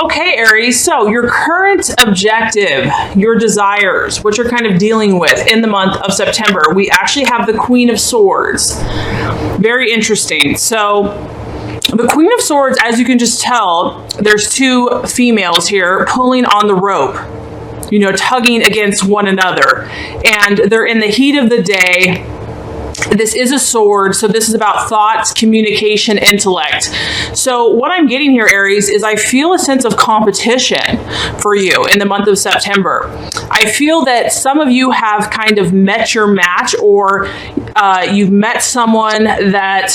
Okay, Aries, so your current objective, your desires, what you're kind of dealing with in the month of September, we actually have the Queen of Swords. Very interesting. So the Queen of Swords, as you can just tell, there's two females here pulling on the rope, you know, tugging against one another. And they're in the heat of the day. This is a sword, so this is about thoughts, communication, intellect. So what I'm getting here, Aries, is I feel a sense of competition for you in the month of September. I feel that some of you have kind of met your match, or you've met someone that,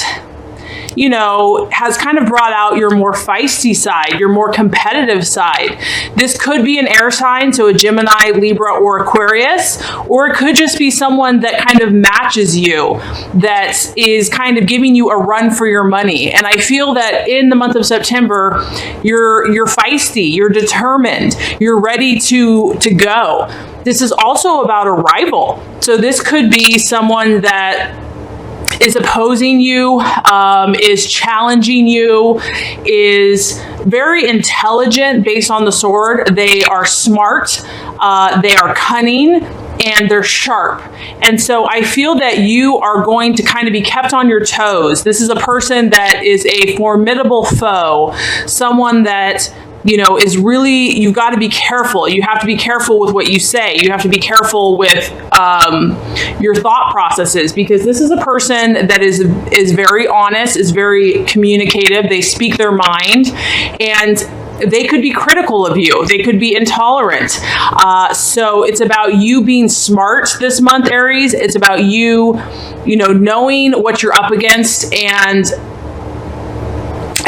you know, has kind of brought out your more feisty side, your more competitive side. This could be an air sign, so a Gemini, Libra, or Aquarius, or it could just be someone that kind of matches you, that is kind of giving you a run for your money. And I feel that in the month of September, you're feisty, you're determined, you're ready to go. This is also about a rival. So this could be someone that is opposing you, is challenging you, is very intelligent based on the sword. They are smart, they are cunning, and they're sharp. And so I feel that you are going to kind of be kept on your toes. This is a person that is a formidable foe, someone that, you know, is really, you've got to be careful. You have to be careful with what you say. You have to be careful with your thought processes, because this is a person that is very honest, is very communicative. They speak their mind, and they could be critical of you. They could be intolerant. So it's about you being smart this month, Aries. It's about you, you know, knowing what you're up against, and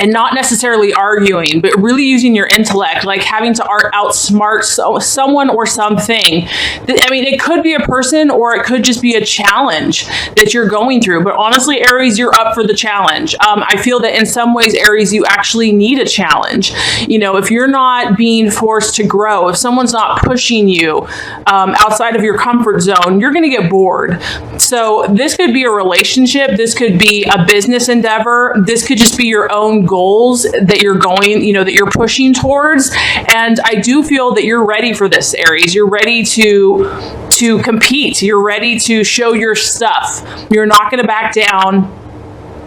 not necessarily arguing, but really using your intellect, like having to outsmart someone or something. I mean, it could be a person, or it could just be a challenge that you're going through. But honestly, Aries, you're up for the challenge. I feel that in some ways, Aries, you actually need a challenge. You know, if you're not being forced to grow, if someone's not pushing you outside of your comfort zone, you're going to get bored. So this could be a relationship. This could be a business endeavor. This could just be your own goals that you're going, you know, that you're pushing towards. And I do feel that you're ready for this, Aries. You're ready to compete. You're ready to show your stuff. You're not going to back down.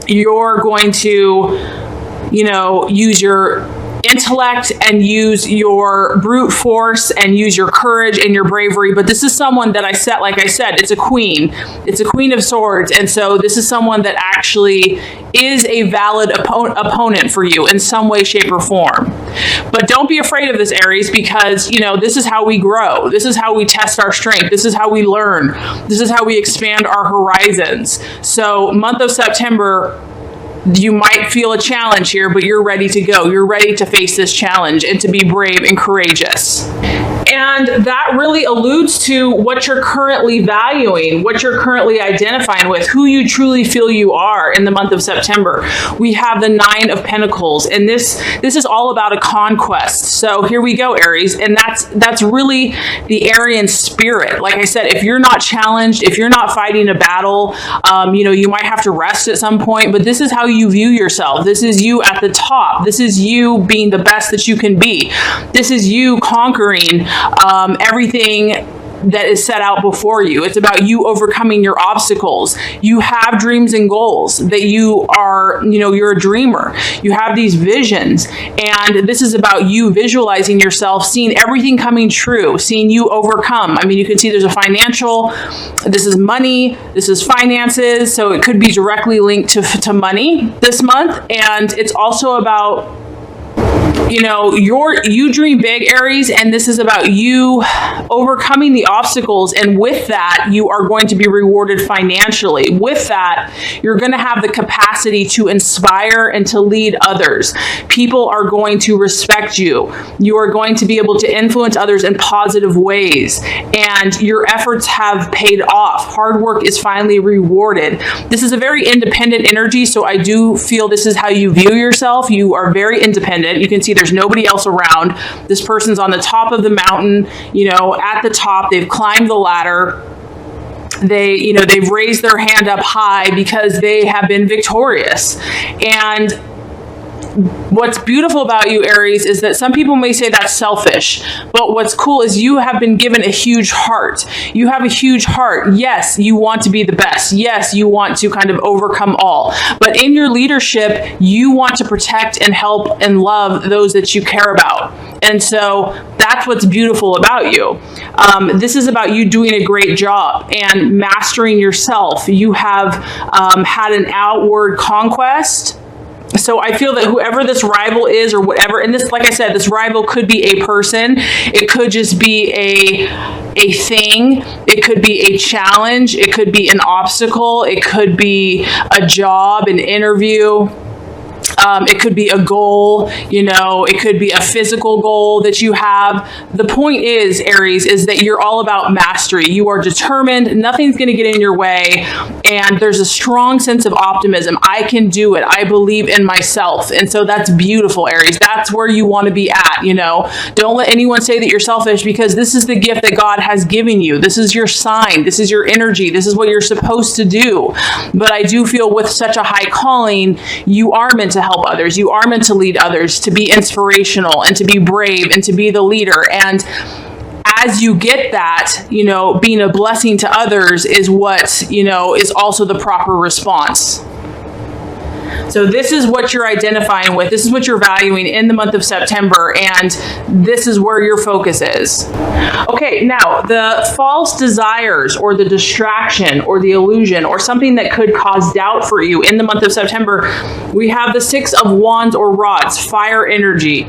You're going to, you know, use your intellect and use your brute force and use your courage and your bravery. But this is someone that like I said, it's a queen. It's a Queen of Swords. And so this is someone that actually is a valid opponent for you in some way, shape, or form. But don't be afraid of this, Aries, because, you know, this is how we grow. This is how we test our strength. This is how we learn. This is how we expand our horizons. So month of September, you might feel a challenge here, but you're ready to go. You're ready to face this challenge and to be brave and courageous. And that really alludes to what you're currently valuing, what you're currently identifying with, who you truly feel you are in the month of September. We have the Nine of Pentacles, and this is all about a conquest. So here we go, Aries, and that's really the Aryan spirit. Like I said, if you're not challenged, if you're not fighting a battle, you know, you might have to rest at some point, but this is how you view yourself. This is you at the top. This is you being the best that you can be. This is you conquering everything that is set out before you. It's about you overcoming your obstacles. You have dreams and goals that you are, you know, you're a dreamer. You have these visions, and this is about you visualizing yourself, seeing everything coming true, seeing you overcome. I mean, you can see there's a financial, this is money, this is finances, so it could be directly linked to money this month. And it's also about, you know, you dream big, Aries, and this is about you overcoming the obstacles. And with that, you are going to be rewarded financially. With that, you're going to have the capacity to inspire and to lead others. People are going to respect you. You are going to be able to influence others in positive ways. And your efforts have paid off. Hard work is finally rewarded. This is a very independent energy, so I do feel this is how you view yourself. You are very independent. You can see there's nobody else around. This person's on the top of the mountain, you know, at the top. They've climbed the ladder. They've raised their hand up high because they have been victorious. And what's beautiful about you, Aries, is that some people may say that's selfish, but what's cool is you have been given a huge heart. You have a huge heart. Yes, you want to be the best. Yes, you want to kind of overcome all. But in your leadership, you want to protect and help and love those that you care about. And so that's what's beautiful about you. This is about you doing a great job and mastering yourself. You have had an outward conquest. So I feel that whoever this rival is or whatever, and this, like I said, this rival could be a person. It could just be a thing. It could be a challenge. It could be an obstacle. It could be a job, an interview. It could be a goal, it could be a physical goal that you have. The point is, Aries, is that you're all about mastery. You are determined. Nothing's going to get in your way. And there's a strong sense of optimism. I can do it. I believe in myself. And so that's beautiful, Aries. That's where you want to be at, Don't let anyone say that you're selfish, because this is the gift that God has given you. This is your sign. This is your energy. This is what you're supposed to do. But I do feel with such a high calling, you are meant to help others. You are meant to lead others, to be inspirational and to be brave and to be the leader. And as you get that, being a blessing to others is what, is also the proper response. So this is what you're identifying with. This is what you're valuing in the month of September, and this is where your focus is. Okay, now the false desires or the distraction or the illusion or something that could cause doubt for you in the month of September, we have the Six of Wands or Rods, fire energy.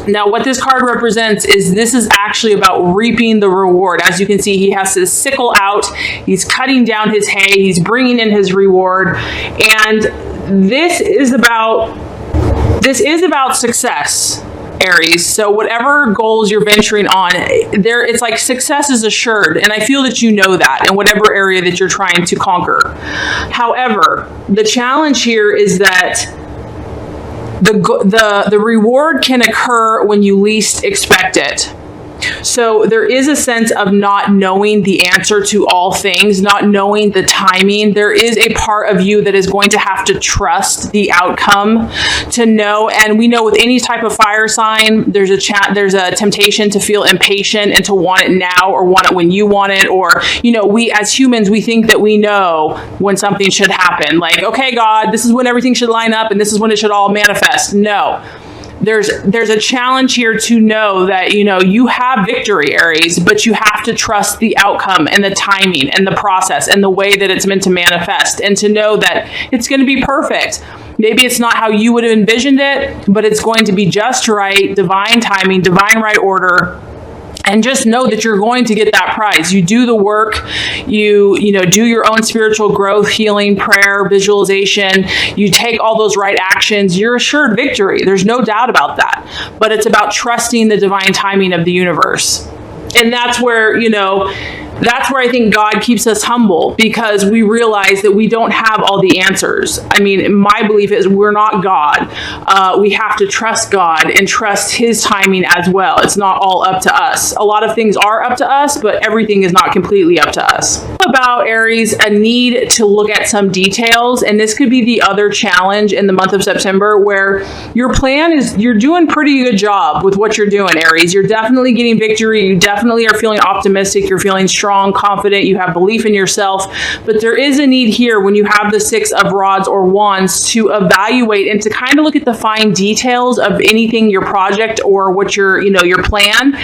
Now, what this card represents is this is actually about reaping the reward. As you can see, he has his sickle out. He's cutting down his hay. He's bringing in his reward. And this is about success, Aries. So whatever goals you're venturing on, it's like success is assured. And I feel that you know that in whatever area that you're trying to conquer. However, the challenge here is that the reward can occur when you least expect it. So there is a sense of not knowing the answer to all things, not knowing the timing. There is a part of you that is going to have to trust the outcome to know. And we know with any type of fire sign, there's a temptation to feel impatient and to want it now or want it when you want it. Or, we as humans, we think that we know when something should happen. Like, okay, God, this is when everything should line up and this is when it should all manifest. No. There's a challenge here to know that, you have victory, Aries, but you have to trust the outcome and the timing and the process and the way that it's meant to manifest, and to know that it's going to be perfect. Maybe it's not how you would have envisioned it, but it's going to be just right, divine timing, divine right order. And just know that you're going to get that prize. You do the work, you do your own spiritual growth, healing, prayer, visualization. You take all those right actions. You're assured victory. There's no doubt about that. But it's about trusting the divine timing of the universe. And that's where, I think God keeps us humble, because we realize that we don't have all the answers. I mean, my belief is we're not God. We have to trust God and trust his timing as well. It's not all up to us. A lot of things are up to us, but everything is not completely up to us. About Aries, a need to look at some details. And this could be the other challenge in the month of September, where your plan is, you're doing a pretty good job with what you're doing, Aries. You're definitely getting victory. You definitely are feeling optimistic. You're feeling strong, confident. You have belief in yourself. But there is a need here when you have the Six of Rods or Wands to evaluate and to kind of look at the fine details of anything, your project or what your plan,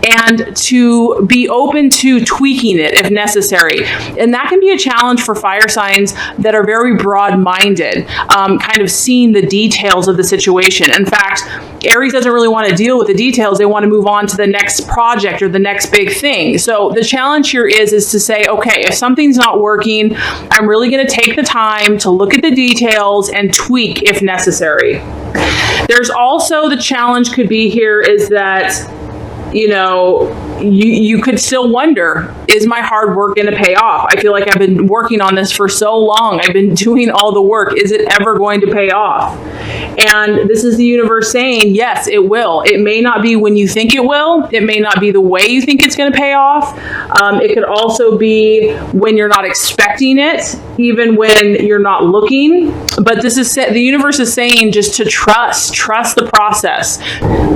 and to be open to tweaking it if necessary. And that can be a challenge for fire signs that are very broad-minded, kind of seeing the details of the situation. In fact, Aries doesn't really want to deal with the details. They want to move on to the next project or the next big thing. So the challenge here is to say, okay, if something's not working, I'm really going to take the time to look at the details and tweak if necessary. There's also the challenge could be here is that, you could still wonder, is my hard work going to pay off? I feel like I've been working on this for so long. I've been doing all the work. Is it ever going to pay off? And this is the universe saying, yes, it will. It may not be when you think it will. It may not be the way you think it's going to pay off. It could also be when you're not expecting it. even when you're not looking. But this is, the universe is saying just to trust the process.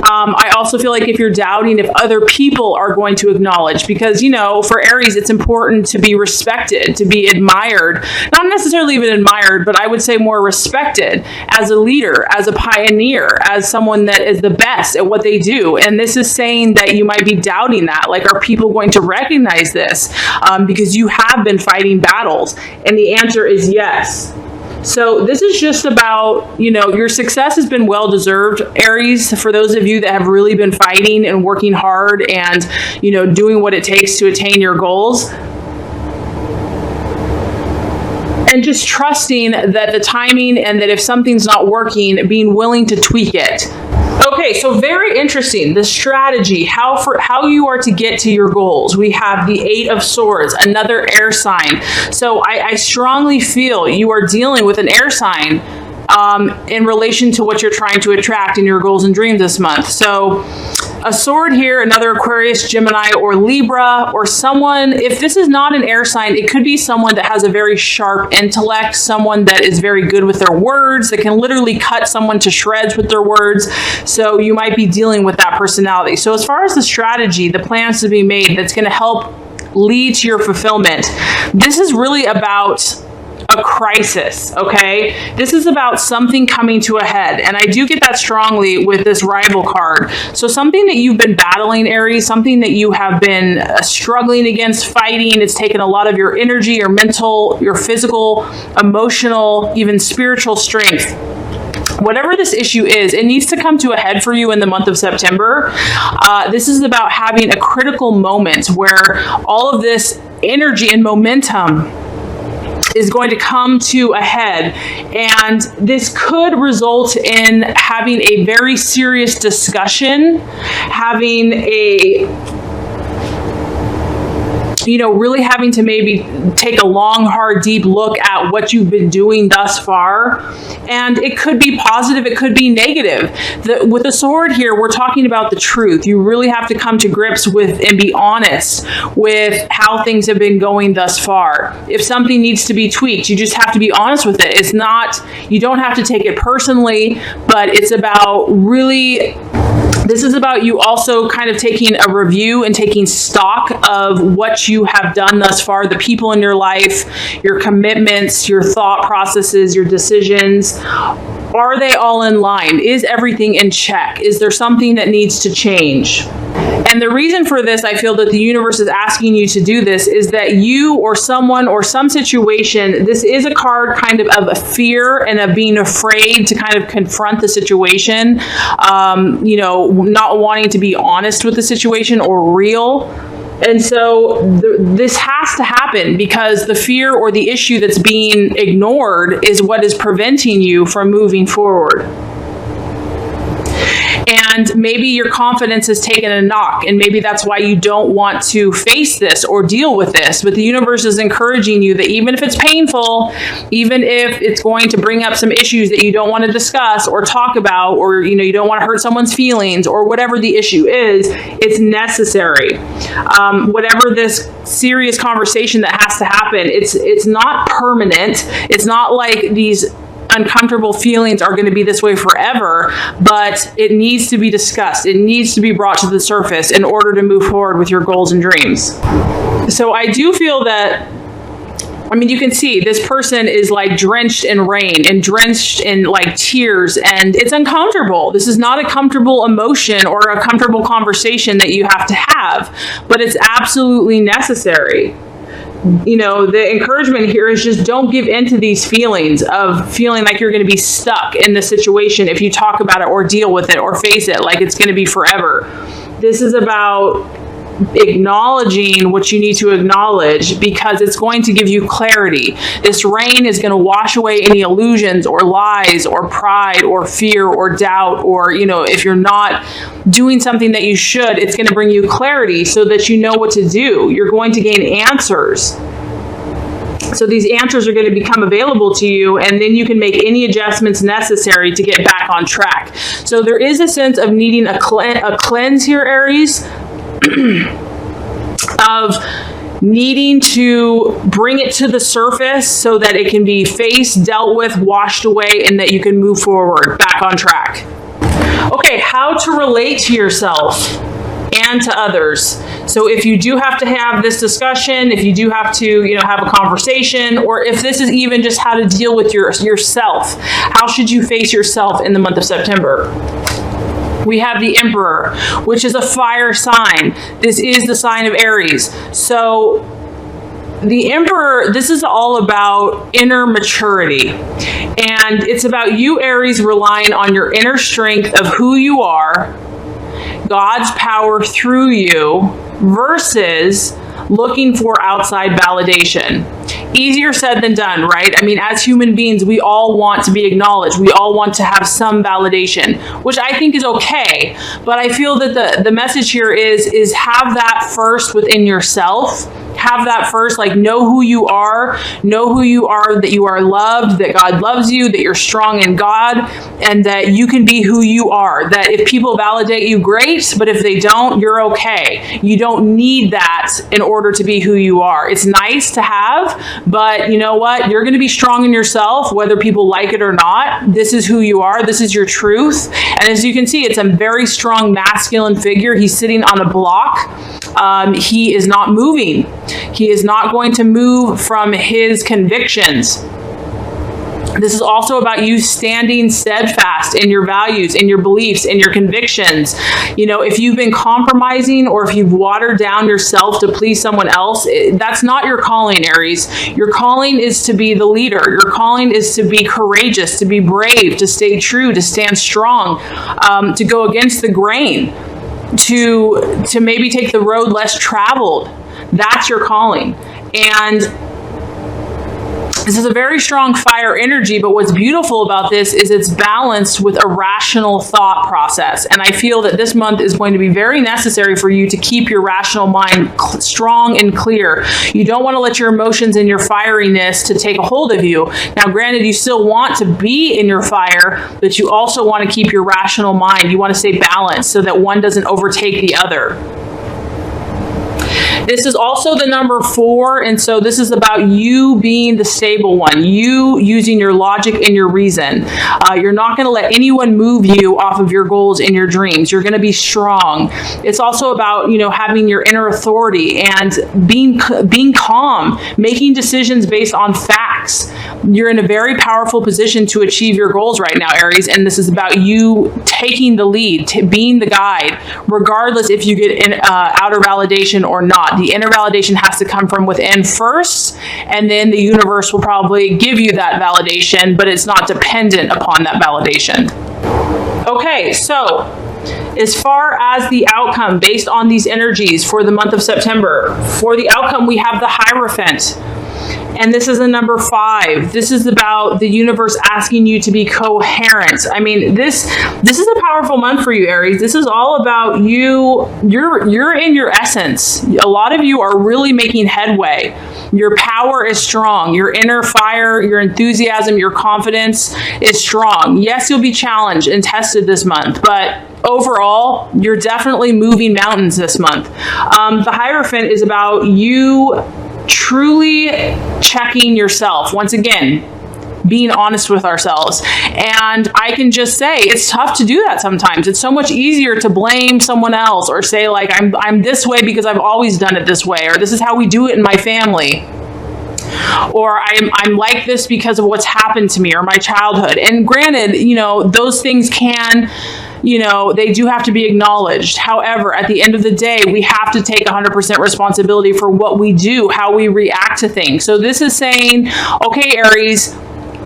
I also feel like if you're doubting if other people are going to acknowledge, because, you know, for Aries, it's important to be respected, to be admired, not necessarily even admired, but I would say more respected as a leader, as a pioneer, as someone that is the best at what they do. And this is saying that you might be doubting that, like, are people going to recognize this? Because you have been fighting battles. And the answer is yes. So this is just about, you know, your success has been well-deserved, Aries, for those of you that have really been fighting and working hard and, you know, doing what it takes to attain your goals. And just trusting that the timing, and that if something's not working, being willing to tweak it. Okay, so very interesting, the strategy, how you are to get to your goals. We have the 8 of Swords, another air sign. So I strongly feel you are dealing with an air sign in relation to what you're trying to attract in your goals and dreams this month. So a sword here, another Aquarius, Gemini, or Libra, or someone, if this is not an air sign, it could be someone that has a very sharp intellect, someone that is very good with their words, that can literally cut someone to shreds with their words. So you might be dealing with that personality. So as far as the strategy, the plans to be made that's going to help lead to your fulfillment, this is really about a crisis, okay? This is about something coming to a head, and I do get that strongly with this rival card. So something that you've been battling, Aries, something that you have been struggling against, fighting, it's taken a lot of your energy, your mental, your physical, emotional, even spiritual strength. Whatever this issue is, it needs to come to a head for you in the month of September. This is about having a critical moment where all of this energy and momentum is going to come to a head, and this could result in having a very serious discussion, having a, you know, really having to maybe take a long, hard, deep look at what you've been doing thus far. And it could be positive, it could be negative. With the sword here, we're talking about the truth. You really have to come to grips with and be honest with how things have been going thus far. If something needs to be tweaked, you just have to be honest with it. It's not, you don't have to take it personally, but it's about really, this is about you also kind of taking a review and taking stock of what you have done thus far, the people in your life, your commitments, your thought processes, your decisions. Are they all in line? Is everything in check? Is there something that needs to change? And the reason for this, I feel that the universe is asking you to do this, is that you or someone or some situation, this is a card kind of a fear and of being afraid to kind of confront the situation, you know, not wanting to be honest with the situation or real. And so this has to happen because the fear or the issue that's being ignored is what is preventing you from moving forward. And maybe your confidence has taken a knock, and maybe that's why you don't want to face this or deal with this. But the universe is encouraging you that even if it's painful, even if it's going to bring up some issues that you don't want to discuss or talk about, or, you know, you don't want to hurt someone's feelings, or whatever the issue is, it's necessary. Whatever this serious conversation that has to happen, it's not permanent. It's not like these uncomfortable feelings are going to be this way forever, but it needs to be discussed. It needs to be brought to the surface in order to move forward with your goals and dreams. So I do feel that, I mean, you can see this person is like drenched in rain and drenched in like tears, and it's uncomfortable. This is not a comfortable emotion or a comfortable conversation that you have to have, but it's absolutely necessary. You know, the encouragement here is just don't give in to these feelings of feeling like you're going to be stuck in the situation if you talk about it or deal with it or face it like it's going to be forever. This is about acknowledging what you need to acknowledge, because it's going to give you clarity. This rain is going to wash away any illusions or lies or pride or fear or doubt, or, you know, if you're not doing something that you should, it's going to bring you clarity so that you know what to do. You're going to gain answers. So these answers are going to become available to you, and then you can make any adjustments necessary to get back on track. So there is a sense of needing a cleanse here, Aries, of needing to bring it to the surface so that it can be faced, dealt with, washed away, and that you can move forward, back on track. Okay, how to relate to yourself and to others. So if you do have to have this discussion, if you do have to, have a conversation, or if this is even just how to deal with yourself, how should you face yourself in the month of September? We have the Emperor, which is a fire sign. This is the sign of Aries. So the Emperor, this is all about inner maturity. And it's about you, Aries, relying on your inner strength of who you are, God's power through you, versus looking for outside validation. Easier said than done, right? I mean, as human beings, we all want to be acknowledged. We all want to have some validation, which I think is okay. But I feel that the message here is have that first within yourself. Have that first, like know who you are, that you are loved, that God loves you, that you're strong in God, and that you can be who you are. That if people validate you, great, but if they don't, you're okay. You don't need that in order to be who you are. It's nice to have, but you know what? You're going to be strong in yourself, whether people like it or not. This is who you are. This is your truth. And as you can see, it's a very strong masculine figure. He's sitting on a block. He is not moving. He is not going to move from his convictions. This is also about you standing steadfast in your values, in your beliefs, in your convictions. If you've been compromising or if you've watered down yourself to please someone else, that's not your calling, Aries. Your calling is to be the leader. Your calling is to be courageous, to be brave, to stay true, to stand strong, to go against the grain, to maybe take the road less traveled. That's your calling. And this is a very strong fire energy, but what's beautiful about this is it's balanced with a rational thought process. And I feel that this month is going to be very necessary for you to keep your rational mind strong and clear. You don't want to let your emotions and your fieriness to take a hold of you. Now, granted, you still want to be in your fire, but you also want to keep your rational mind. You want to stay balanced so that one doesn't overtake the other. This is also the number 4, and so this is about you being the stable one, you using your logic and your reason. You're not going to let anyone move you off of your goals and your dreams. You're going to be strong. It's also about, having your inner authority and being calm, making decisions based on facts. You're in a very powerful position to achieve your goals right now, Aries, and this is about you taking the lead, being the guide, regardless if you get outer validation or not. The inner validation has to come from within first, and then the universe will probably give you that validation, but it's not dependent upon that validation. Okay, so as far as the outcome based on these energies for the month of September, for the outcome we have the Hierophant. And this is the number 5. This is about the universe asking you to be coherent. I mean, this is a powerful month for you, Aries. This is all about you. You're in your essence. A lot of you are really making headway. Your power is strong. Your inner fire, your enthusiasm, your confidence is strong. Yes, you'll be challenged and tested this month, but overall, you're definitely moving mountains this month. The Hierophant is about you truly checking yourself. Once again, being honest with ourselves. And I can just say it's tough to do that sometimes. It's so much easier to blame someone else or say like, I'm this way because I've always done it this way, or this is how we do it in my family. Or I'm like this because of what's happened to me or my childhood. And granted, those things can, they do have to be acknowledged. However, at the end of the day, we have to take 100% responsibility for what we do, how we react to things. So this is saying, okay, Aries,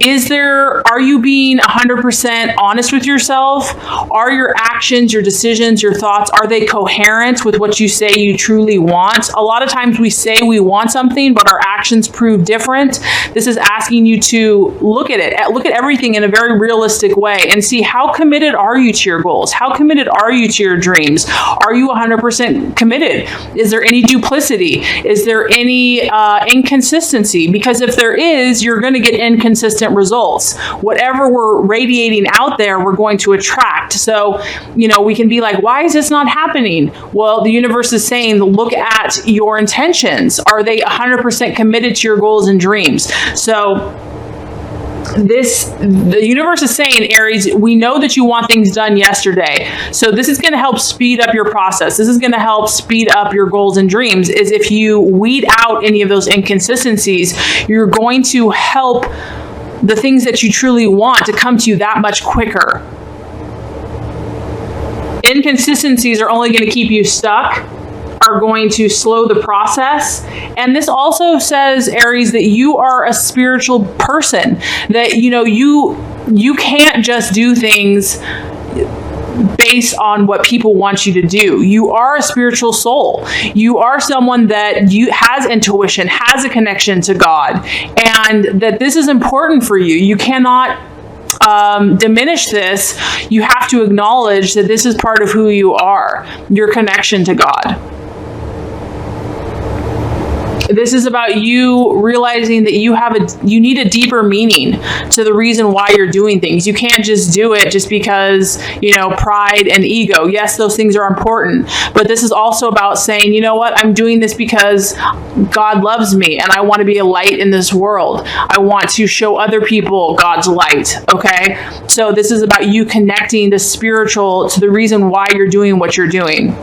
are you being 100% honest with yourself? Are your actions, your decisions, your thoughts, are they coherent with what you say you truly want? A lot of times we say we want something, but our actions prove different. This is asking you to look at it, look at everything in a very realistic way and see how committed are you to your goals? How committed are you to your dreams? Are you 100% committed? Is there any duplicity? Is there any inconsistency? Because if there is, you're going to get inconsistent 100% results. Whatever we're radiating out there, we're going to attract. So, you know, we can be like, why is this not happening? Well, the universe is saying, look at your intentions. Are they 100% committed to your goals and dreams? So the universe is saying, Aries, we know that you want things done yesterday. So this is going to help speed up your process. This is going to help speed up your goals and dreams. Is if you weed out any of those inconsistencies, you're going to help the things that you truly want to come to you that much quicker. Inconsistencies are only going to keep you stuck, are going to slow the process. And this also says, Aries, that you are a spiritual person, that, you know, you can't just do things based on what people want you to do. You are a spiritual soul. You are someone that has intuition, has a connection to God, and that this is important for you. You cannot diminish this. You have to acknowledge that this is part of who you are, your connection to God. This is about you realizing that you need a deeper meaning to the reason why you're doing things. You can't just do it just because, you know, pride and ego. Yes, those things are important, but this is also about saying, you know what, I'm doing this because God loves me and I want to be a light in this world. I want to show other people God's light, okay? So this is about you connecting the spiritual to the reason why you're doing what you're doing.